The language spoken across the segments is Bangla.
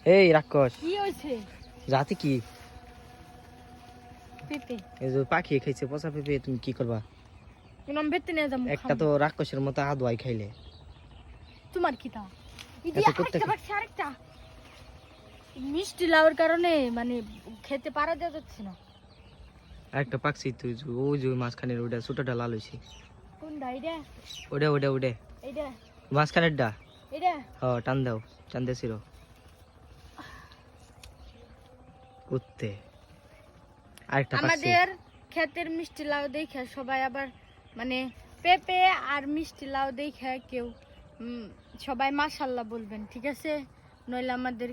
এই রাক্ষস কি হইছে? জাতি কি? পেঁপে। এই যে পাখি খাইছে পচা পেঁপে, তুমি কি করবা? কোন বেতে নিয়ে যাবো? একটা তো রাক্ষসের মতো আদোয়াই খাইলে। তোমার কি তা? ইদি এত করতে আরেকটা বাক্স আরেকটা। মিষ্টি লাউর কারণে মানে খেতে পারা যাচ্ছে না। আরেকটা পাকছি তুই, ওই যে মাঝখানের ওটা ছোটটা লাল হইছে। কোনটা এইটা? ওটা ওটা ওটা এইটা? মাঝখানেরটা। এইটা? টান দাও, টান দেছিল কুত্তে। আরেকটা পাকছি। আমাদের ক্ষেতের মিষ্টি লাউ দেখে সবাই আবার মানে পেঁপে আর মিষ্টি লাউ দেখে কেউ সবাই মাশাআল্লাহ বলবেন, ঠিক আছে? নইলে আমাদের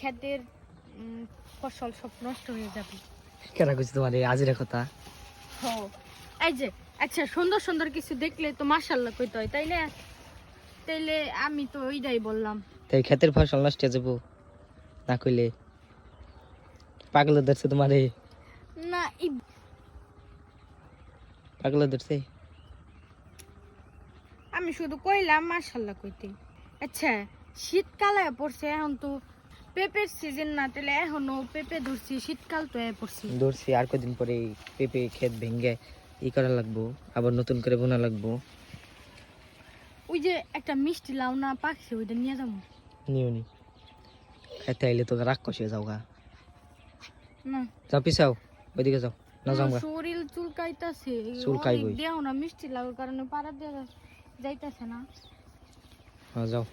ক্ষেতের ফসল সব নষ্ট হয়ে যাবে। কেন কইছি তোমার এই আজিরা কথা? ও এই যে আচ্ছা, সুন্দর সুন্দর কিছু দেখলে তো মাশাআল্লাহ কইতে হয়, তাই না? তাইলে আমি তো ওইটাই বললাম। তাই ক্ষেতের ফসল নষ্ট হয়ে যাবো না কইলে? পাগল ধরছে তোমারে? না পাগল ধরছে? আমি শুধু কইলাম মাশাআল্লাহ কইতে। আচ্ছা, শীতকালে পড়ছে, এখন তো পেঁপের সিজন না, তাহলে এখনো পেঁপে ধরছি, শীতকাল তো পড়ছি। ধরছি, আর কদিন পরে পেঁপে ক্ষেত ভেঙে করা লাগবো, আবার নতুন করে বোনা লাগবো। ওই যে একটা মিষ্টি লাউ না পাকছে, ওইটা নিয়ে যাবো। নিওনি খেতে আইলে তো রাক্ষস হয়ে যাও গা। না যাও পিছাও, ওইদিকে যাও। না যাও গা, শরীর চুলকাইতাছে, চুলকাইবই। দেহ না মিষ্টি লাউর কারণে পারা যাইতাছে না। যাও।